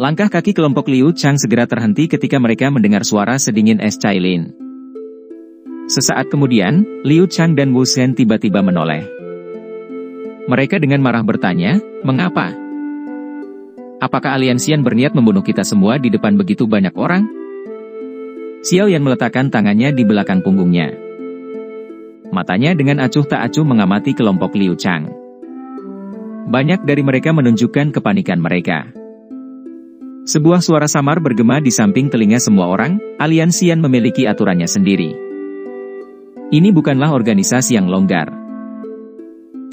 Langkah kaki kelompok Liu Chang segera terhenti ketika mereka mendengar suara sedingin es Cailin. Sesaat kemudian, Liu Chang dan Wu Shen tiba-tiba menoleh. Mereka dengan marah bertanya, "Mengapa? Apakah aliansian berniat membunuh kita semua di depan begitu banyak orang?" Xiao Yan meletakkan tangannya di belakang punggungnya. Matanya dengan acuh tak acuh mengamati kelompok Liu Chang. Banyak dari mereka menunjukkan kepanikan mereka. Sebuah suara samar bergema di samping telinga semua orang, aliansian memiliki aturannya sendiri. Ini bukanlah organisasi yang longgar.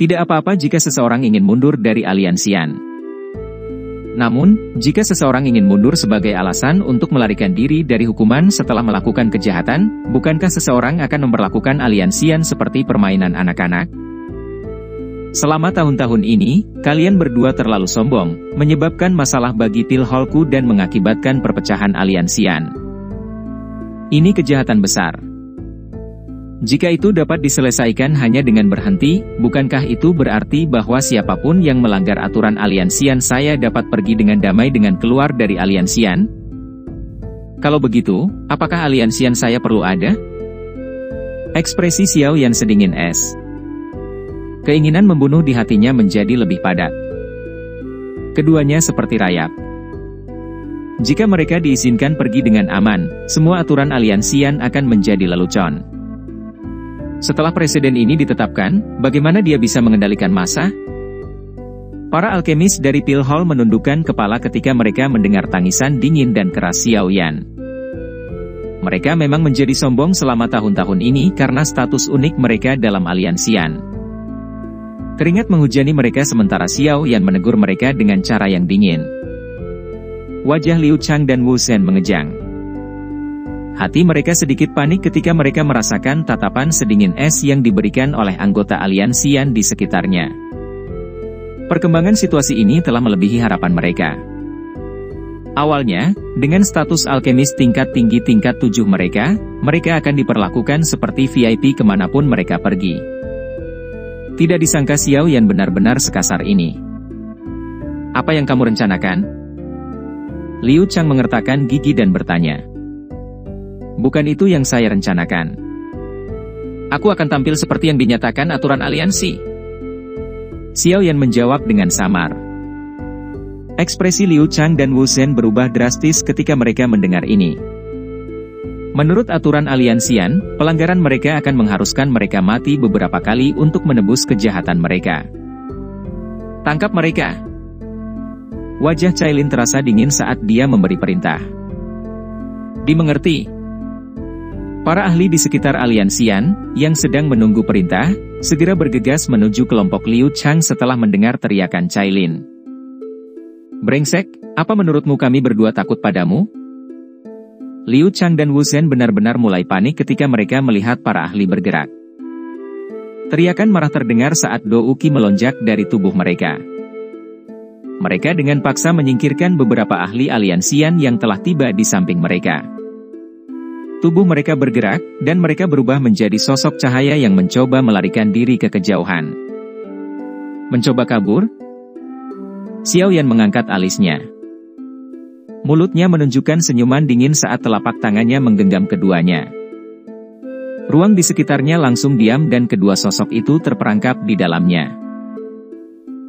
Tidak apa-apa jika seseorang ingin mundur dari aliansian. Namun, jika seseorang ingin mundur sebagai alasan untuk melarikan diri dari hukuman setelah melakukan kejahatan, bukankah seseorang akan memperlakukan aliansian seperti permainan anak-anak? Selama tahun-tahun ini, kalian berdua terlalu sombong, menyebabkan masalah bagi Pilholku dan mengakibatkan perpecahan aliansian. Ini kejahatan besar. Jika itu dapat diselesaikan hanya dengan berhenti, bukankah itu berarti bahwa siapapun yang melanggar aturan aliansian saya dapat pergi dengan damai dengan keluar dari aliansian? Kalau begitu, apakah aliansian saya perlu ada? Ekspresi Xiao Yan sedingin es. Keinginan membunuh di hatinya menjadi lebih padat. Keduanya seperti rayap. Jika mereka diizinkan pergi dengan aman, semua aturan aliansian akan menjadi lelucon. Setelah presiden ini ditetapkan, bagaimana dia bisa mengendalikan massa? Para alkemis dari Pilhol menundukkan kepala ketika mereka mendengar tangisan dingin dan keras Xiao Yan. Mereka memang menjadi sombong selama tahun-tahun ini karena status unik mereka dalam aliansian. Keringat menghujani mereka sementara Xiao Yan menegur mereka dengan cara yang dingin. Wajah Liu Chang dan Wu Shen mengejang. Hati mereka sedikit panik ketika mereka merasakan tatapan sedingin es yang diberikan oleh anggota aliansian di sekitarnya. Perkembangan situasi ini telah melebihi harapan mereka. Awalnya, dengan status alkemis tingkat tinggi tingkat 7 mereka akan diperlakukan seperti VIP kemanapun mereka pergi. Tidak disangka Xiao Yan benar-benar sekasar ini. Apa yang kamu rencanakan? Liu Chang mengertakkan gigi dan bertanya. Bukan itu yang saya rencanakan. Aku akan tampil seperti yang dinyatakan aturan aliansi. Xiao Yan menjawab dengan samar. Ekspresi Liu Chang dan Wu Shen berubah drastis ketika mereka mendengar ini. Menurut aturan aliansian, pelanggaran mereka akan mengharuskan mereka mati beberapa kali untuk menebus kejahatan mereka. Tangkap mereka. Wajah Cailin terasa dingin saat dia memberi perintah. Dimengerti. Para ahli di sekitar aliansian, yang sedang menunggu perintah, segera bergegas menuju kelompok Liu Chang setelah mendengar teriakan Cailin. Brengsek, apa menurutmu kami berdua takut padamu? Liu Chang dan Wu Shen benar-benar mulai panik ketika mereka melihat para ahli bergerak. Teriakan marah terdengar saat Do Uki melonjak dari tubuh mereka. Mereka dengan paksa menyingkirkan beberapa ahli aliansian yang telah tiba di samping mereka. Tubuh mereka bergerak, dan mereka berubah menjadi sosok cahaya yang mencoba melarikan diri ke kejauhan. Mencoba kabur? Xiao Yan mengangkat alisnya. Mulutnya menunjukkan senyuman dingin saat telapak tangannya menggenggam keduanya. Ruang di sekitarnya langsung diam dan kedua sosok itu terperangkap di dalamnya.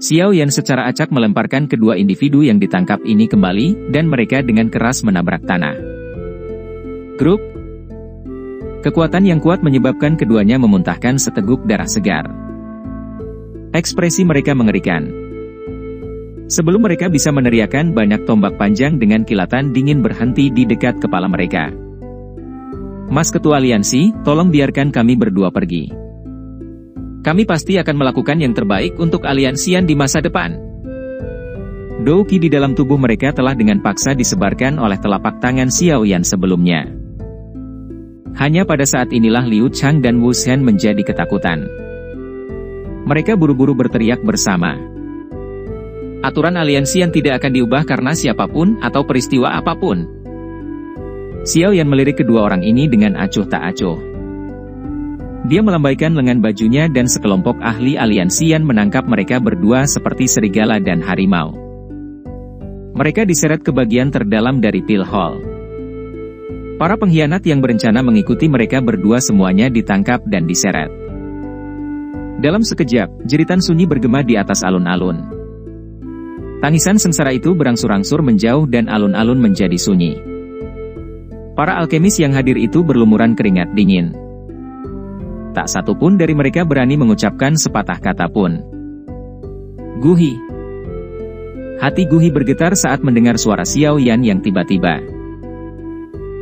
Xiao Yan secara acak melemparkan kedua individu yang ditangkap ini kembali, dan mereka dengan keras menabrak tanah. Grup. Kekuatan yang kuat menyebabkan keduanya memuntahkan seteguk darah segar. Ekspresi mereka mengerikan. Sebelum mereka bisa meneriakkan, banyak tombak panjang dengan kilatan dingin berhenti di dekat kepala mereka. Mas Ketua Aliansi, tolong biarkan kami berdua pergi. Kami pasti akan melakukan yang terbaik untuk aliansian di masa depan. Douki di dalam tubuh mereka telah dengan paksa disebarkan oleh telapak tangan Xiao Yan sebelumnya. Hanya pada saat inilah Liu Chang dan Wu Shen menjadi ketakutan. Mereka buru-buru berteriak bersama. Aturan aliansian tidak akan diubah karena siapapun atau peristiwa apapun. Xiao Yan melirik kedua orang ini dengan acuh tak acuh. Dia melambaikan lengan bajunya dan sekelompok ahli aliansian menangkap mereka berdua seperti serigala dan harimau. Mereka diseret ke bagian terdalam dari pil hall. Para pengkhianat yang berencana mengikuti mereka berdua semuanya ditangkap dan diseret. Dalam sekejap, jeritan sunyi bergema di atas alun-alun. Tangisan sengsara itu berangsur-angsur menjauh dan alun-alun menjadi sunyi. Para alkemis yang hadir itu berlumuran keringat dingin. Tak satu pun dari mereka berani mengucapkan sepatah kata pun. Guhi. Hati Guhi bergetar saat mendengar suara Xiao Yan yang tiba-tiba.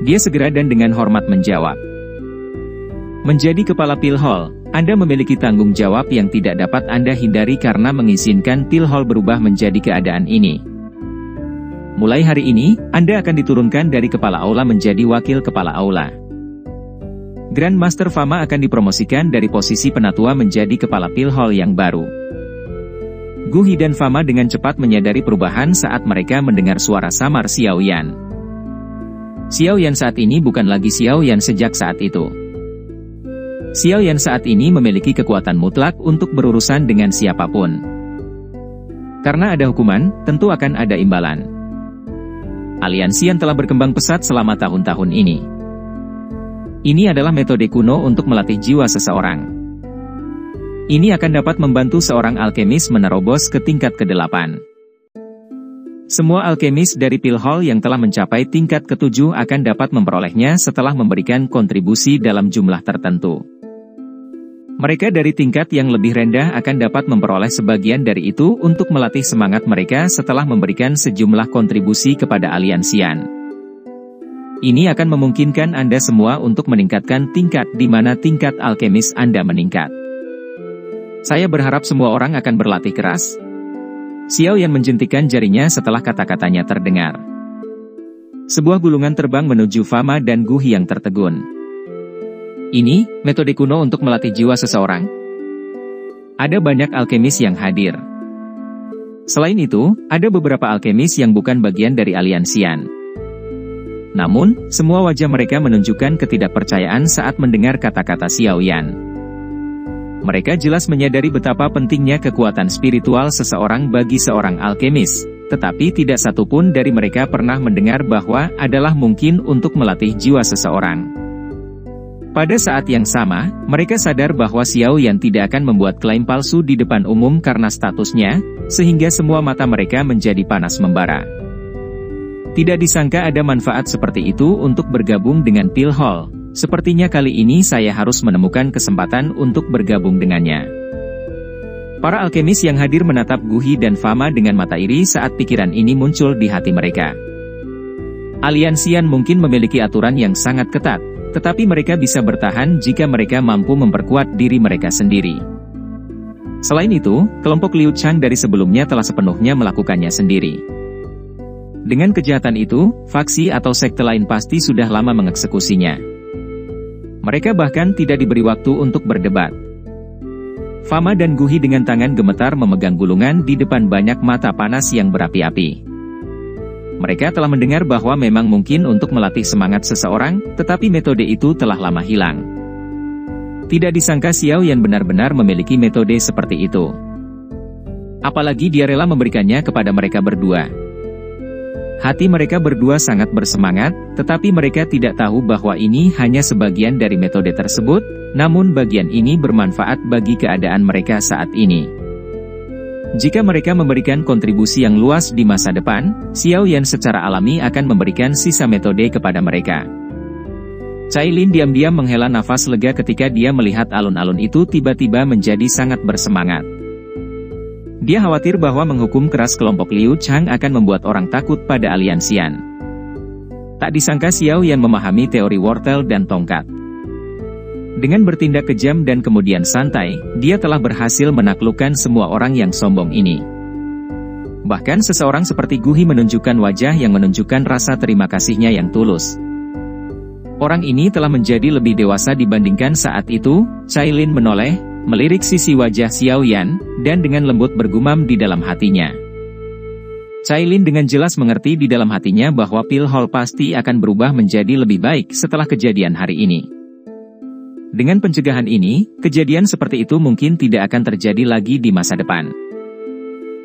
Dia segera dan dengan hormat menjawab. Menjadi kepala pil hall, Anda memiliki tanggung jawab yang tidak dapat Anda hindari karena mengizinkan pil hall berubah menjadi keadaan ini. Mulai hari ini, Anda akan diturunkan dari kepala aula menjadi wakil kepala aula. Grand Master Fama akan dipromosikan dari posisi penatua menjadi kepala pil hall yang baru. Guhi dan Fama dengan cepat menyadari perubahan saat mereka mendengar suara samar Xiao Yan. Xiao Yan saat ini bukan lagi Xiao Yan sejak saat itu. Xiao Yan saat ini memiliki kekuatan mutlak untuk berurusan dengan siapapun. Karena ada hukuman, tentu akan ada imbalan. Aliansian telah berkembang pesat selama tahun-tahun ini. Ini adalah metode kuno untuk melatih jiwa seseorang. Ini akan dapat membantu seorang alkemis menerobos ke tingkat ke-8. Semua alkemis dari pil hall yang telah mencapai tingkat ke-7 akan dapat memperolehnya setelah memberikan kontribusi dalam jumlah tertentu. Mereka dari tingkat yang lebih rendah akan dapat memperoleh sebagian dari itu untuk melatih semangat mereka setelah memberikan sejumlah kontribusi kepada aliansian. Ini akan memungkinkan Anda semua untuk meningkatkan tingkat di mana tingkat alkemis Anda meningkat. Saya berharap semua orang akan berlatih keras. Xiao Yan menjentikan jarinya setelah kata-katanya terdengar. Sebuah gulungan terbang menuju Fama dan Guhi yang tertegun. Ini, metode kuno untuk melatih jiwa seseorang? Ada banyak alkemis yang hadir. Selain itu, ada beberapa alkemis yang bukan bagian dari aliansian. Namun, semua wajah mereka menunjukkan ketidakpercayaan saat mendengar kata-kata Xiao Yan. Mereka jelas menyadari betapa pentingnya kekuatan spiritual seseorang bagi seorang alkemis, tetapi tidak satu pun dari mereka pernah mendengar bahwa adalah mungkin untuk melatih jiwa seseorang. Pada saat yang sama, mereka sadar bahwa Xiao Yan tidak akan membuat klaim palsu di depan umum karena statusnya, sehingga semua mata mereka menjadi panas membara. Tidak disangka ada manfaat seperti itu untuk bergabung dengan pil hall. Sepertinya kali ini saya harus menemukan kesempatan untuk bergabung dengannya. Para alkemis yang hadir menatap Guhi dan Fama dengan mata iri saat pikiran ini muncul di hati mereka. Aliansian mungkin memiliki aturan yang sangat ketat, tetapi mereka bisa bertahan jika mereka mampu memperkuat diri mereka sendiri. Selain itu, kelompok Liu Chang dari sebelumnya telah sepenuhnya melakukannya sendiri. Dengan kejahatan itu, faksi atau sekte lain pasti sudah lama mengeksekusinya. Mereka bahkan tidak diberi waktu untuk berdebat. Fama dan Guhi dengan tangan gemetar memegang gulungan di depan banyak mata panas yang berapi-api. Mereka telah mendengar bahwa memang mungkin untuk melatih semangat seseorang, tetapi metode itu telah lama hilang. Tidak disangka Xiao Yan benar-benar memiliki metode seperti itu. Apalagi dia rela memberikannya kepada mereka berdua. Hati mereka berdua sangat bersemangat, tetapi mereka tidak tahu bahwa ini hanya sebagian dari metode tersebut, namun bagian ini bermanfaat bagi keadaan mereka saat ini. Jika mereka memberikan kontribusi yang luas di masa depan, Xiao Yan secara alami akan memberikan sisa metode kepada mereka. Cailin diam-diam menghela nafas lega ketika dia melihat alun-alun itu tiba-tiba menjadi sangat bersemangat. Dia khawatir bahwa menghukum keras kelompok Liu Chang akan membuat orang takut pada aliansian. Tak disangka Xiao Yan memahami teori wortel dan tongkat. Dengan bertindak kejam dan kemudian santai, dia telah berhasil menaklukkan semua orang yang sombong ini. Bahkan seseorang seperti Guhi menunjukkan wajah yang menunjukkan rasa terima kasihnya yang tulus. Orang ini telah menjadi lebih dewasa dibandingkan saat itu. Cailin menoleh, melirik sisi wajah Xiao Yan, dan dengan lembut bergumam di dalam hatinya. Cailin dengan jelas mengerti di dalam hatinya bahwa pil hall pasti akan berubah menjadi lebih baik setelah kejadian hari ini. Dengan pencegahan ini, kejadian seperti itu mungkin tidak akan terjadi lagi di masa depan.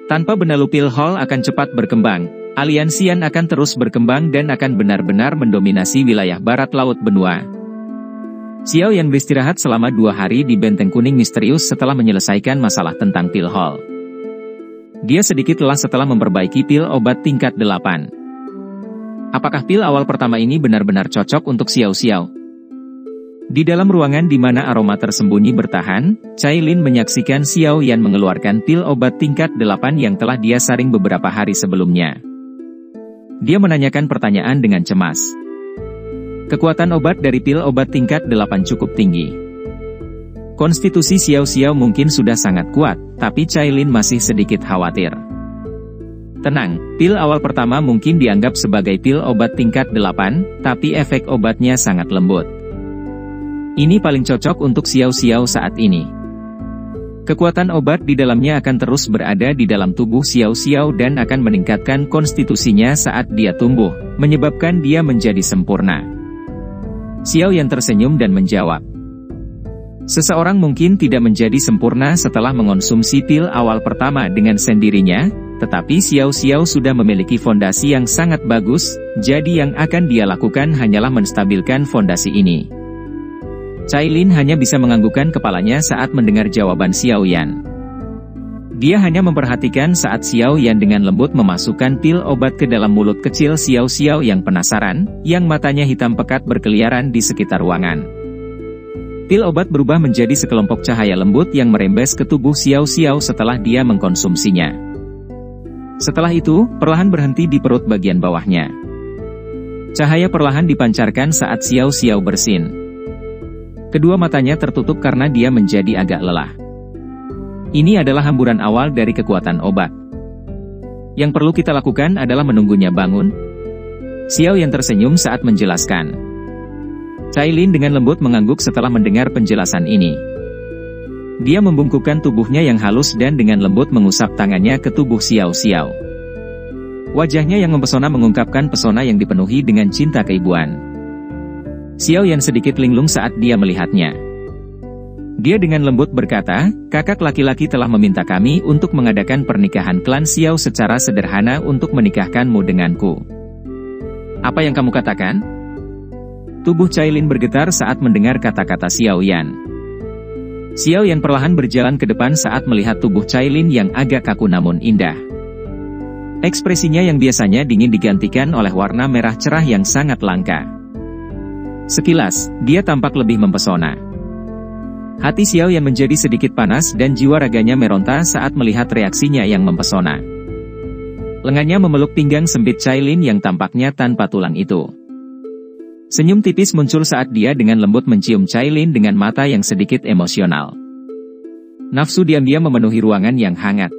Tanpa benalu pil hall akan cepat berkembang, Aliansian akan terus berkembang dan akan benar-benar mendominasi wilayah barat laut benua. Xiao Yan beristirahat selama 2 hari di Benteng Kuning Misterius setelah menyelesaikan masalah tentang pil hall. Dia sedikit lelah setelah memperbaiki pil obat tingkat 8. Apakah pil awal pertama ini benar-benar cocok untuk Xiao Xiao? Di dalam ruangan di mana aroma tersembunyi bertahan, Cailin menyaksikan Xiao Yan mengeluarkan pil obat tingkat 8 yang telah dia saring beberapa hari sebelumnya. Dia menanyakan pertanyaan dengan cemas. Kekuatan obat dari pil obat tingkat 8 cukup tinggi. Konstitusi Xiao Xiao mungkin sudah sangat kuat, tapi Cailin masih sedikit khawatir. Tenang, pil awal pertama mungkin dianggap sebagai pil obat tingkat 8, tapi efek obatnya sangat lembut. Ini paling cocok untuk Xiao Xiao saat ini. Kekuatan obat di dalamnya akan terus berada di dalam tubuh Xiao Xiao dan akan meningkatkan konstitusinya saat dia tumbuh, menyebabkan dia menjadi sempurna. Xiao Yan tersenyum dan menjawab. Seseorang mungkin tidak menjadi sempurna setelah mengonsumsi pil awal pertama dengan sendirinya, tetapi Xiao Xiao sudah memiliki fondasi yang sangat bagus, jadi yang akan dia lakukan hanyalah menstabilkan fondasi ini. Cailin hanya bisa menganggukkan kepalanya saat mendengar jawaban Xiao Yan. Dia hanya memperhatikan saat Xiao Yan dengan lembut memasukkan pil obat ke dalam mulut kecil Xiao Xiao yang penasaran, yang matanya hitam pekat berkeliaran di sekitar ruangan. Pil obat berubah menjadi sekelompok cahaya lembut yang merembes ke tubuh Xiao Xiao setelah dia mengkonsumsinya. Setelah itu, perlahan berhenti di perut bagian bawahnya. Cahaya perlahan dipancarkan saat Xiao Xiao bersin. Kedua matanya tertutup karena dia menjadi agak lelah. Ini adalah hamburan awal dari kekuatan obat. Yang perlu kita lakukan adalah menunggunya bangun. Xiao Yan tersenyum saat menjelaskan. Cailin dengan lembut mengangguk setelah mendengar penjelasan ini. Dia membungkukkan tubuhnya yang halus dan dengan lembut mengusap tangannya ke tubuh Xiao Xiao. Wajahnya yang mempesona mengungkapkan pesona yang dipenuhi dengan cinta keibuan. Xiao Yan sedikit linglung saat dia melihatnya. Dia dengan lembut berkata, kakak laki-laki telah meminta kami untuk mengadakan pernikahan klan Xiao secara sederhana untuk menikahkanmu denganku. Apa yang kamu katakan? Tubuh Cailin bergetar saat mendengar kata-kata Xiao Yan. Xiao Yan perlahan berjalan ke depan saat melihat tubuh Cailin yang agak kaku namun indah. Ekspresinya yang biasanya dingin digantikan oleh warna merah cerah yang sangat langka. Sekilas, dia tampak lebih mempesona. Hati Xiao Yan menjadi sedikit panas dan jiwa raganya meronta saat melihat reaksinya yang mempesona. Lengannya memeluk pinggang sempit Cailin yang tampaknya tanpa tulang itu. Senyum tipis muncul saat dia dengan lembut mencium Cailin dengan mata yang sedikit emosional. Nafsu diam-diam memenuhi ruangan yang hangat.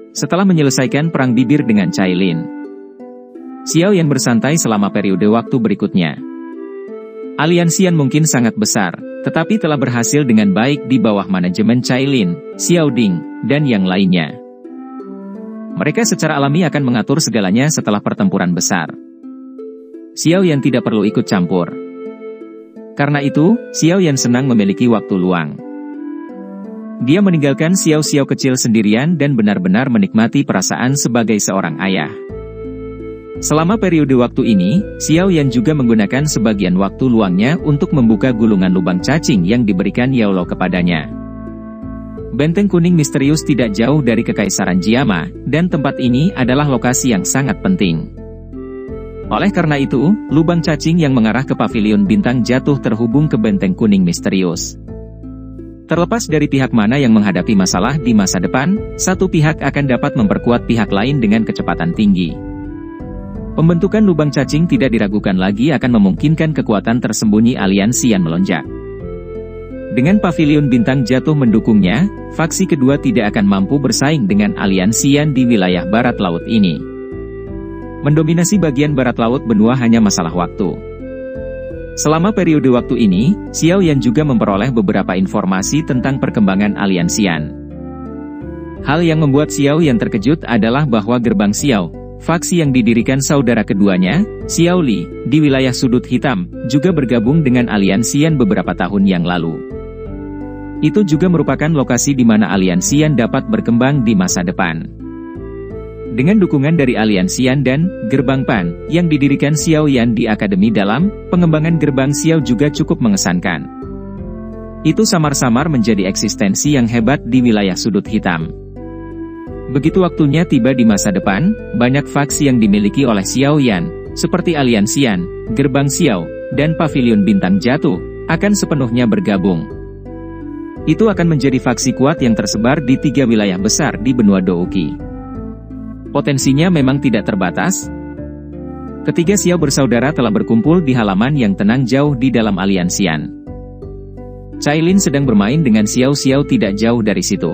Setelah menyelesaikan perang bibir dengan Cailin, Xiao Yan bersantai selama periode waktu berikutnya. Aliansian mungkin sangat besar, tetapi telah berhasil dengan baik di bawah manajemen Cailin, Xiao Ding, dan yang lainnya. Mereka secara alami akan mengatur segalanya setelah pertempuran besar. Xiao Yan tidak perlu ikut campur. Karena itu, Xiao Yan senang memiliki waktu luang. Dia meninggalkan Xiao Xiao kecil sendirian dan benar-benar menikmati perasaan sebagai seorang ayah. Selama periode waktu ini, Xiao Yan juga menggunakan sebagian waktu luangnya untuk membuka gulungan lubang cacing yang diberikan Yaolo kepadanya. Benteng Kuning Misterius tidak jauh dari Kekaisaran Jiama, dan tempat ini adalah lokasi yang sangat penting. Oleh karena itu, lubang cacing yang mengarah ke Pavilion Bintang Jatuh terhubung ke Benteng Kuning Misterius. Terlepas dari pihak mana yang menghadapi masalah di masa depan, satu pihak akan dapat memperkuat pihak lain dengan kecepatan tinggi. Pembentukan lubang cacing tidak diragukan lagi akan memungkinkan kekuatan tersembunyi aliansian melonjak. Dengan Pavilion Bintang Jatuh mendukungnya, faksi kedua tidak akan mampu bersaing dengan aliansian di wilayah barat laut ini. Mendominasi bagian barat laut benua hanya masalah waktu. Selama periode waktu ini, Xiao Yan juga memperoleh beberapa informasi tentang perkembangan aliansian. Hal yang membuat Xiao Yan terkejut adalah bahwa Gerbang Xiao, faksi yang didirikan saudara keduanya, Xiao Li, di wilayah Sudut Hitam, juga bergabung dengan aliansian beberapa tahun yang lalu. Itu juga merupakan lokasi di mana Aliansian dapat berkembang di masa depan. Dengan dukungan dari Aliansian dan Gerbang Pan yang didirikan Xiao Yan di Akademi Dalam, pengembangan Gerbang Xiao juga cukup mengesankan. Itu samar-samar menjadi eksistensi yang hebat di wilayah sudut hitam. Begitu waktunya tiba di masa depan, banyak faksi yang dimiliki oleh Xiao Yan, seperti Aliansian, Gerbang Xiao, dan Pavilion Bintang Jatuh, akan sepenuhnya bergabung. Itu akan menjadi faksi kuat yang tersebar di 3 wilayah besar di benua Douqi. Potensinya memang tidak terbatas. Ketiga Xiao bersaudara telah berkumpul di halaman yang tenang jauh di dalam Aliansian. Cailin sedang bermain dengan Xiao tidak jauh dari situ.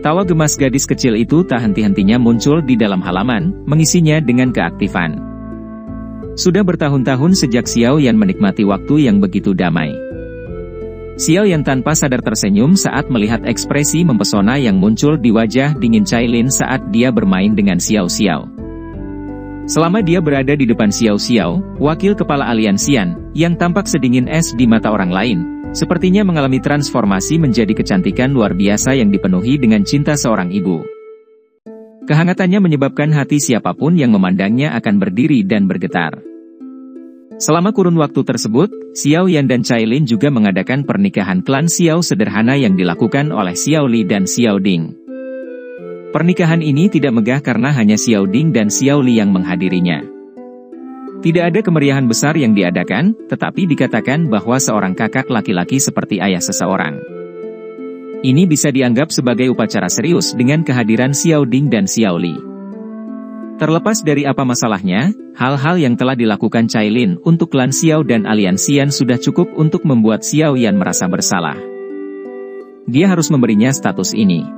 Tawa gemas gadis kecil itu tak henti-hentinya muncul di dalam halaman, mengisinya dengan keaktifan. Sudah bertahun-tahun sejak Xiao Yan menikmati waktu yang begitu damai. Xiao Yan tanpa sadar tersenyum saat melihat ekspresi mempesona yang muncul di wajah dingin Cailin saat dia bermain dengan Xiao. Selama dia berada di depan Xiao, wakil kepala Aliansian, yang tampak sedingin es di mata orang lain, sepertinya mengalami transformasi menjadi kecantikan luar biasa yang dipenuhi dengan cinta seorang ibu. Kehangatannya menyebabkan hati siapapun yang memandangnya akan berdiri dan bergetar. Selama kurun waktu tersebut, Xiao Yan dan Cailin juga mengadakan pernikahan klan Xiao sederhana yang dilakukan oleh Xiao Li dan Xiao Ding. Pernikahan ini tidak megah karena hanya Xiao Ding dan Xiao Li yang menghadirinya. Tidak ada kemeriahan besar yang diadakan, tetapi dikatakan bahwa seorang kakak laki-laki seperti ayah seseorang. Ini bisa dianggap sebagai upacara serius dengan kehadiran Xiao Ding dan Xiao Li. Terlepas dari apa masalahnya, hal-hal yang telah dilakukan Cailin untuk klan Xiao dan Aliansian sudah cukup untuk membuat Xiao Yan merasa bersalah. Dia harus memberinya status ini.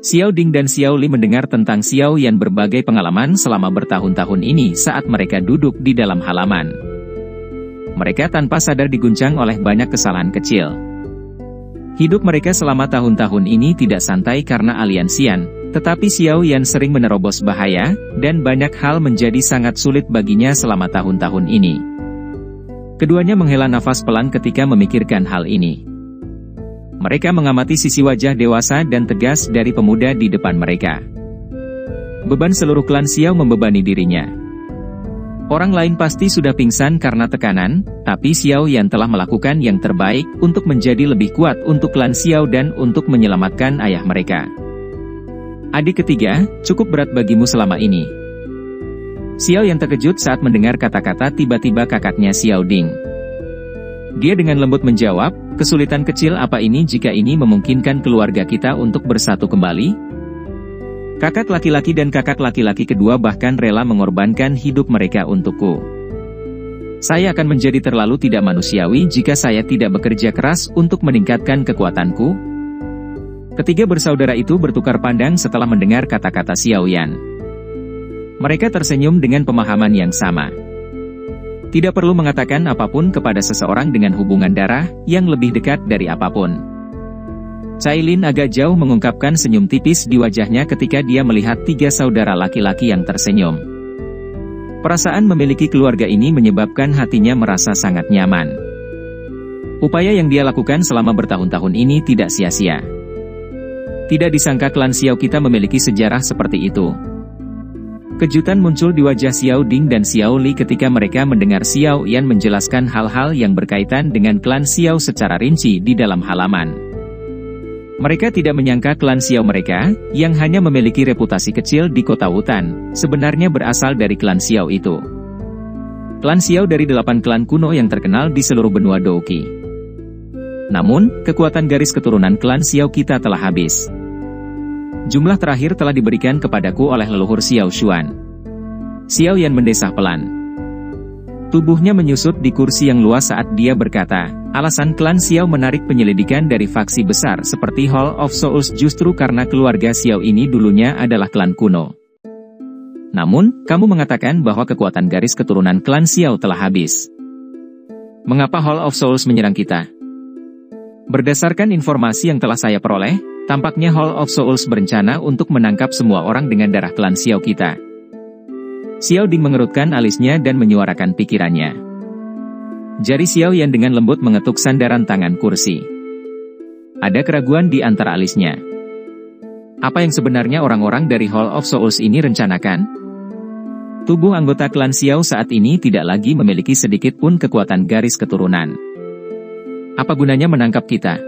Xiao Ding dan Xiao Li mendengar tentang Xiao Yan berbagai pengalaman selama bertahun-tahun ini saat mereka duduk di dalam halaman. Mereka tanpa sadar diguncang oleh banyak kesalahan kecil. Hidup mereka selama tahun-tahun ini tidak santai karena Aliansian, tetapi Xiao Yan sering menerobos bahaya, dan banyak hal menjadi sangat sulit baginya selama tahun-tahun ini. Keduanya menghela nafas pelan ketika memikirkan hal ini. Mereka mengamati sisi wajah dewasa dan tegas dari pemuda di depan mereka. Beban seluruh klan Xiao membebani dirinya. Orang lain pasti sudah pingsan karena tekanan, tapi Xiao Yan telah melakukan yang terbaik untuk menjadi lebih kuat untuk klan Xiao dan untuk menyelamatkan ayah mereka. Adik ketiga, cukup berat bagimu selama ini. Xiao Yan terkejut saat mendengar kata-kata tiba-tiba kakaknya Xiao Ding. Dia dengan lembut menjawab, kesulitan kecil apa ini jika ini memungkinkan keluarga kita untuk bersatu kembali? Kakak laki-laki dan kakak laki-laki kedua bahkan rela mengorbankan hidup mereka untukku. Saya akan menjadi terlalu tidak manusiawi jika saya tidak bekerja keras untuk meningkatkan kekuatanku. Ketiga bersaudara itu bertukar pandang setelah mendengar kata-kata Xiao Yan. Mereka tersenyum dengan pemahaman yang sama. Tidak perlu mengatakan apapun kepada seseorang dengan hubungan darah yang lebih dekat dari apapun. Cailin agak jauh mengungkapkan senyum tipis di wajahnya ketika dia melihat tiga saudara laki-laki yang tersenyum. Perasaan memiliki keluarga ini menyebabkan hatinya merasa sangat nyaman. Upaya yang dia lakukan selama bertahun-tahun ini tidak sia-sia. Tidak disangka klan Xiao kita memiliki sejarah seperti itu. Kejutan muncul di wajah Xiao Ding dan Xiao Li ketika mereka mendengar Xiao Yan menjelaskan hal-hal yang berkaitan dengan klan Xiao secara rinci di dalam halaman. Mereka tidak menyangka klan Xiao mereka, yang hanya memiliki reputasi kecil di kota Wutan, sebenarnya berasal dari klan Xiao itu. Klan Xiao dari 8 klan kuno yang terkenal di seluruh benua Douqi. Namun, kekuatan garis keturunan klan Xiao kita telah habis. Jumlah terakhir telah diberikan kepadaku oleh leluhur Xiao Xuan. Xiao Yan mendesah pelan. Tubuhnya menyusut di kursi yang luas saat dia berkata, alasan klan Xiao menarik penyelidikan dari faksi besar seperti Hall of Souls justru karena keluarga Xiao ini dulunya adalah klan kuno. Namun, kamu mengatakan bahwa kekuatan garis keturunan klan Xiao telah habis. Mengapa Hall of Souls menyerang kita? Berdasarkan informasi yang telah saya peroleh, tampaknya Hall of Souls berencana untuk menangkap semua orang dengan darah klan Xiao kita. Xiao Ding mengerutkan alisnya dan menyuarakan pikirannya. Jari Xiao Yan dengan lembut mengetuk sandaran tangan kursi. Ada keraguan di antara alisnya. Apa yang sebenarnya orang-orang dari Hall of Souls ini rencanakan? Tubuh anggota klan Xiao saat ini tidak lagi memiliki sedikit pun kekuatan garis keturunan. Apa gunanya menangkap kita?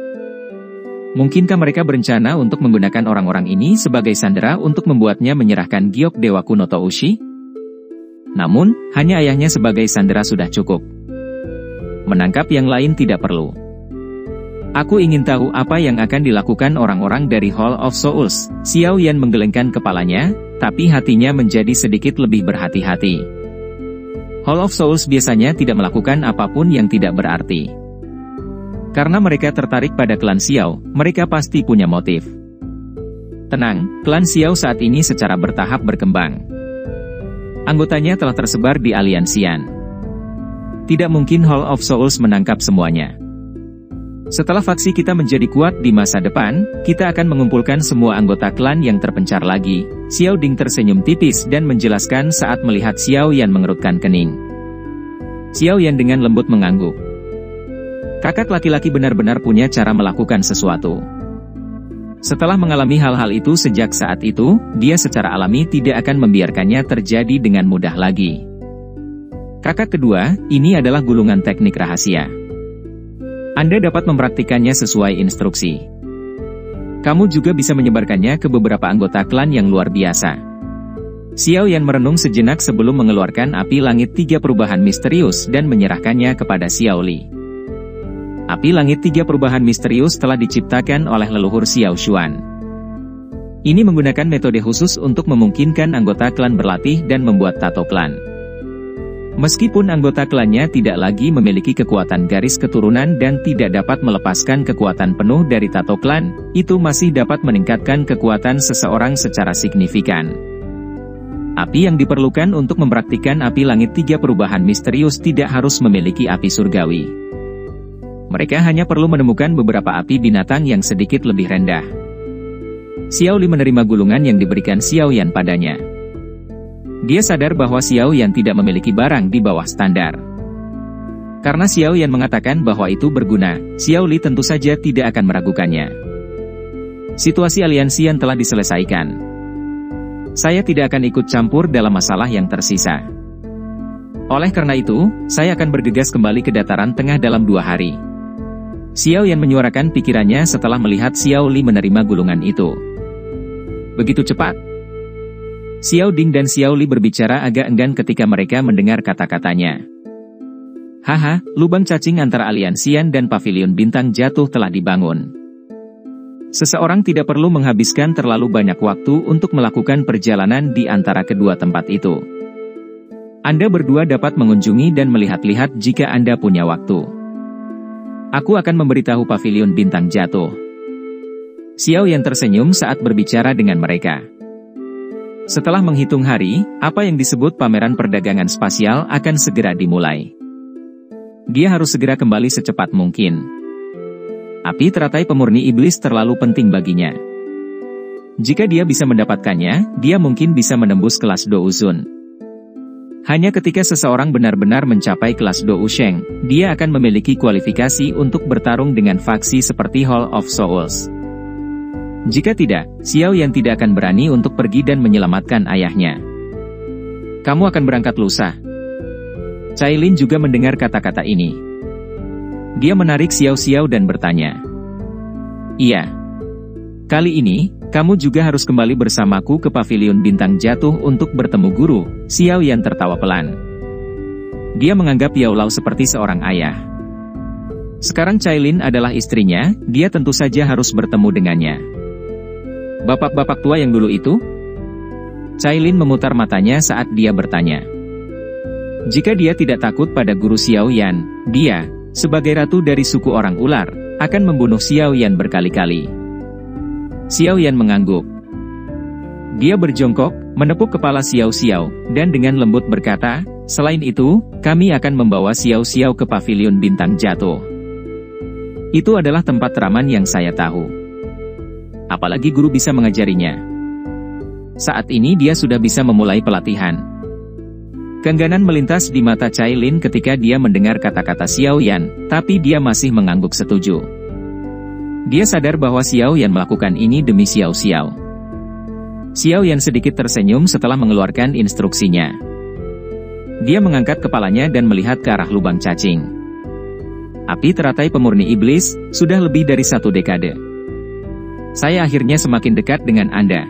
Mungkinkah mereka berencana untuk menggunakan orang-orang ini sebagai sandera untuk membuatnya menyerahkan giok Dewa Kuno Toushi? Namun, hanya ayahnya sebagai sandera sudah cukup. Menangkap yang lain tidak perlu. Aku ingin tahu apa yang akan dilakukan orang-orang dari Hall of Souls. Xiao Yan menggelengkan kepalanya, tapi hatinya menjadi sedikit lebih berhati-hati. Hall of Souls biasanya tidak melakukan apapun yang tidak berarti. Karena mereka tertarik pada klan Xiao, mereka pasti punya motif. Tenang, klan Xiao saat ini secara bertahap berkembang. Anggotanya telah tersebar di aliansian. Tidak mungkin Hall of Souls menangkap semuanya. Setelah faksi kita menjadi kuat di masa depan, kita akan mengumpulkan semua anggota klan yang terpencar lagi. Xiao Ding tersenyum tipis dan menjelaskan saat melihat Xiao Yan mengerutkan kening. Xiao Yan dengan lembut mengangguk. Kakak laki-laki benar-benar punya cara melakukan sesuatu. Setelah mengalami hal-hal itu sejak saat itu, dia secara alami tidak akan membiarkannya terjadi dengan mudah lagi. Kakak kedua, ini adalah gulungan teknik rahasia. Anda dapat mempraktikannya sesuai instruksi. Kamu juga bisa menyebarkannya ke beberapa anggota klan yang luar biasa. Xiao Yan merenung sejenak sebelum mengeluarkan api langit 3 perubahan misterius dan menyerahkannya kepada Xiao Li. Api langit 3 perubahan misterius telah diciptakan oleh leluhur Xiao Xuan. Ini menggunakan metode khusus untuk memungkinkan anggota klan berlatih dan membuat tato klan. Meskipun anggota klannya tidak lagi memiliki kekuatan garis keturunan dan tidak dapat melepaskan kekuatan penuh dari tato klan, itu masih dapat meningkatkan kekuatan seseorang secara signifikan. Api yang diperlukan untuk mempraktikkan api langit 3 perubahan misterius tidak harus memiliki api surgawi. Mereka hanya perlu menemukan beberapa api binatang yang sedikit lebih rendah. Xiao Li menerima gulungan yang diberikan Xiao Yan padanya. Dia sadar bahwa Xiao Yan tidak memiliki barang di bawah standar. Karena Xiao Yan mengatakan bahwa itu berguna, Xiao Li tentu saja tidak akan meragukannya. Situasi aliansian telah diselesaikan. Saya tidak akan ikut campur dalam masalah yang tersisa. Oleh karena itu, saya akan bergegas kembali ke dataran tengah dalam 2 hari. Xiao Yan menyuarakan pikirannya setelah melihat Xiao Li menerima gulungan itu. Begitu cepat? Xiao Ding dan Xiao Li berbicara agak enggan ketika mereka mendengar kata-katanya. Haha, lubang cacing antara aliansian dan pavilion bintang jatuh telah dibangun. Seseorang tidak perlu menghabiskan terlalu banyak waktu untuk melakukan perjalanan di antara kedua tempat itu. Anda berdua dapat mengunjungi dan melihat-lihat jika Anda punya waktu. Aku akan memberitahu pavilion bintang jatuh. Xiao Yan tersenyum saat berbicara dengan mereka. Setelah menghitung hari, apa yang disebut pameran perdagangan spasial akan segera dimulai. Dia harus segera kembali secepat mungkin. Api teratai pemurni iblis terlalu penting baginya. Jika dia bisa mendapatkannya, dia mungkin bisa menembus kelas Douzun. Hanya ketika seseorang benar-benar mencapai kelas Dousheng, dia akan memiliki kualifikasi untuk bertarung dengan faksi seperti Hall of Souls. Jika tidak, Xiao Yan tidak akan berani untuk pergi dan menyelamatkan ayahnya. Kamu akan berangkat lusa. Cailin juga mendengar kata-kata ini. Dia menarik Xiao dan bertanya. Iya. Kali ini, kamu juga harus kembali bersamaku ke pavilion bintang jatuh untuk bertemu guru. Xiao Yan tertawa pelan. Dia menganggap Yao Lao seperti seorang ayah. Sekarang Cailin adalah istrinya, dia tentu saja harus bertemu dengannya. Bapak-bapak tua yang dulu itu? Cailin memutar matanya saat dia bertanya. Jika dia tidak takut pada guru Xiao Yan, dia, sebagai ratu dari suku orang ular, akan membunuh Xiao Yan berkali-kali. Xiao Yan mengangguk. Dia berjongkok, menepuk kepala Xiao, dan dengan lembut berkata, selain itu, kami akan membawa Xiao ke pavilion bintang jatuh. Itu adalah tempat teraman yang saya tahu. Apalagi guru bisa mengajarinya. Saat ini dia sudah bisa memulai pelatihan. Keengganan melintas di mata Cailin ketika dia mendengar kata-kata Xiao Yan, tapi dia masih mengangguk setuju. Dia sadar bahwa Xiao Yan melakukan ini demi Xiao Xiao. Xiao Yan sedikit tersenyum setelah mengeluarkan instruksinya. Dia mengangkat kepalanya dan melihat ke arah lubang cacing. Api teratai pemurni iblis, sudah lebih dari 1 dekade. Saya akhirnya semakin dekat dengan Anda.